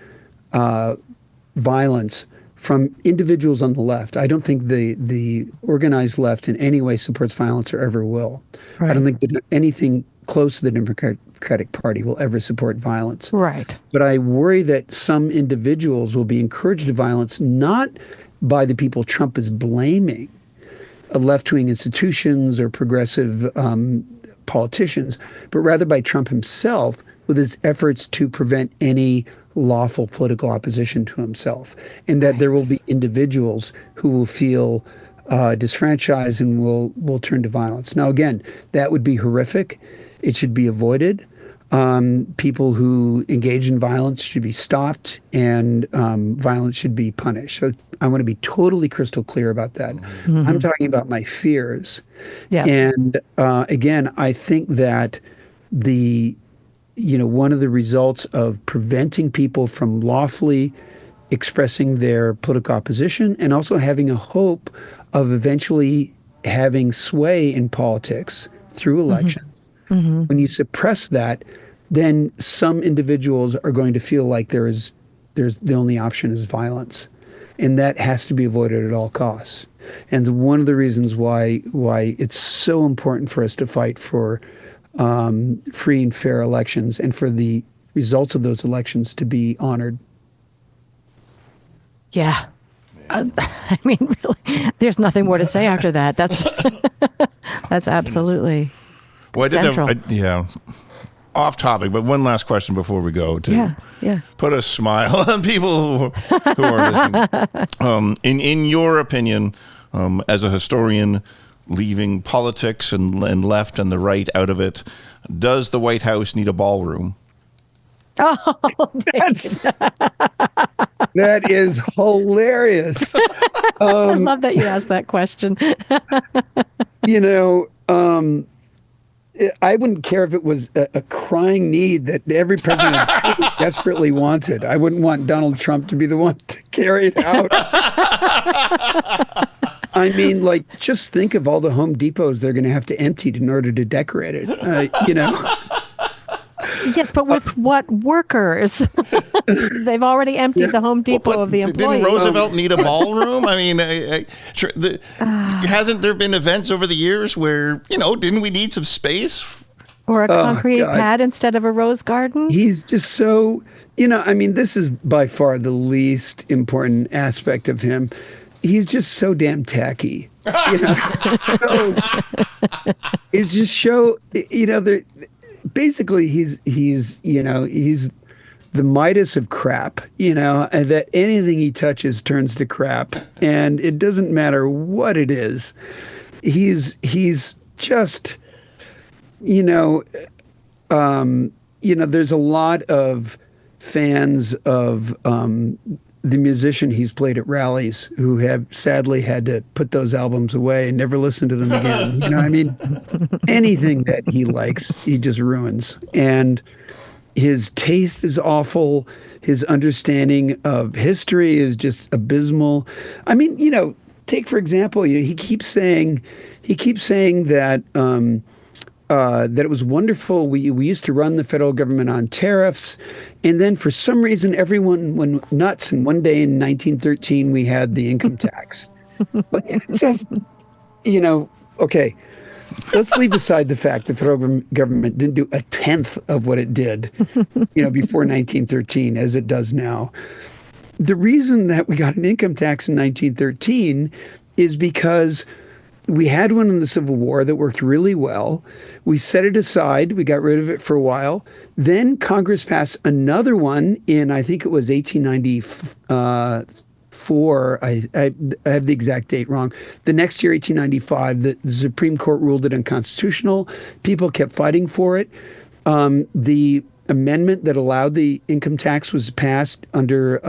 violence from individuals on the left. I don't think the organized left in any way supports violence or ever will. Right. I don't think that anything close to the Democratic Party will ever support violence. Right. But I worry that some individuals will be encouraged to violence not by the people Trump is blaming, left-wing institutions or progressive politicians, but rather by Trump himself with his efforts to prevent any lawful political opposition to himself, and that there will be individuals who will feel disfranchised and will turn to violence. Now, again, that would be horrific. It should be avoided. People who engage in violence should be stopped, and violence should be punished. So I want to be totally crystal clear about that. I'm talking about my fears. Yeah. And again, I think that one of the results of preventing people from lawfully expressing their political opposition and also having a hope of eventually having sway in politics through election. When you suppress that, then some individuals are going to feel like there's the only option is violence. And that has to be avoided at all costs. And one of the reasons why it's so important for us to fight for free and fair elections and for the results of those elections to be honored. Yeah. I mean, really, there's nothing more to say after that. That's absolutely central. Off topic, but one last question before we go to put a smile on people who are listening. In your opinion, as a historian, leaving politics and left and the right out of it, does the White House need a ballroom? Oh, that is hilarious. I love that you asked that question. I wouldn't care if it was a crying need that every president desperately wanted. I wouldn't want Donald Trump to be the one to carry it out. I mean, just think of all the Home Depots they're going to have to empty in order to decorate it, Yes, but with what workers? They've already emptied the Home Depot of the employees. Didn't Roosevelt need a ballroom? I mean, hasn't there been events over the years where, didn't we need some space? Or a concrete pad instead of a rose garden? He's just so, this is by far the least important aspect of him. He's just so damn tacky. It's just basically he's the Midas of crap, and that anything he touches turns to crap, and it doesn't matter what it is. He's just, there's a lot of fans of the musician he's played at rallies who have sadly had to put those albums away and never listen to them again. Anything that he likes, he just ruins. And his taste is awful. His understanding of history is just abysmal. I mean, take for example, he keeps saying that that it was wonderful. We used to run the federal government on tariffs, and then for some reason everyone went nuts. And one day in 1913 we had the income tax. But it's just, okay. Let's leave aside the fact the federal government didn't do a tenth of what it did, before 1913 as it does now. The reason that we got an income tax in 1913 is because we had one in the Civil War that worked really well. We set it aside. We got rid of it for a while. Then Congress passed another one in, I think it was 1894. I have the exact date wrong. The next year, 1895, the Supreme Court ruled it unconstitutional. People kept fighting for it. The amendment that allowed the income tax was passed under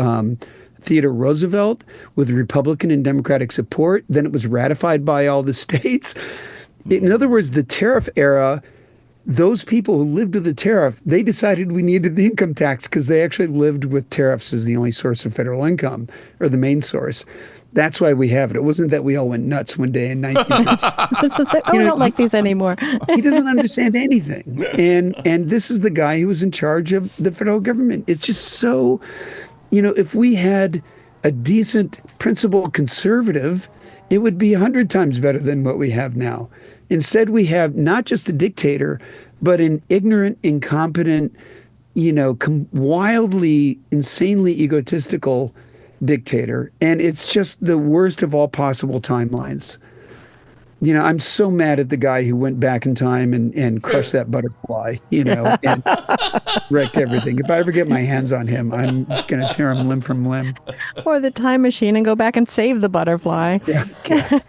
Theodore Roosevelt with Republican and Democratic support. Then it was ratified by all the states. In other words, the tariff era, those people who lived with the tariff, they decided we needed the income tax because they actually lived with tariffs as the only source of federal income, or the main source. That's why we have it. It wasn't that we all went nuts one day in 1930. We don't like these anymore. He doesn't understand anything. And this is the guy who was in charge of the federal government. It's just so, if we had a decent principled conservative, it would be 100 times better than what we have now. Instead, we have not just a dictator, but an ignorant, incompetent, wildly, insanely egotistical dictator. And it's just the worst of all possible timelines. I'm so mad at the guy who went back in time and crushed that butterfly, and wrecked everything. If I ever get my hands on him, I'm going to tear him limb from limb. Or the time machine and go back and save the butterfly. Yeah. Yes.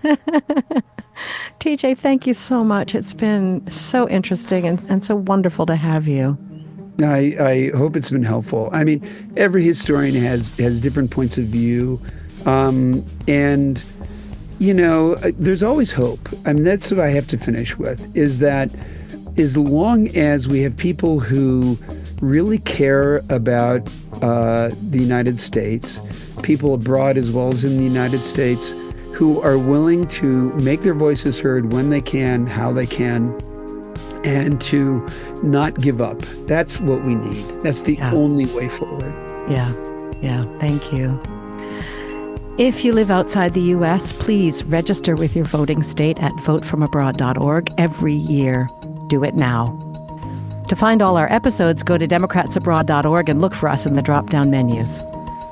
TJ, thank you so much. It's been so interesting and so wonderful to have you. I hope it's been helpful. I mean, every historian has different points of view. And, there's always hope. I mean, that's what I have to finish with, is that as long as we have people who really care about the United States, people abroad as well as in the United States, who are willing to make their voices heard when they can, how they can, and to not give up. That's what we need. That's the only way forward. Yeah. Thank you. If you live outside the U.S., please register with your voting state at votefromabroad.org every year. Do it now. To find all our episodes, go to democratsabroad.org and look for us in the drop-down menus.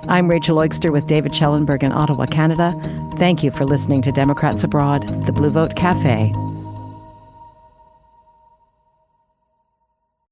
I'm Rachel Oigster with David Schellenberg in Ottawa, Canada. Thank you for listening to Democrats Abroad, the Blue Vote Cafe.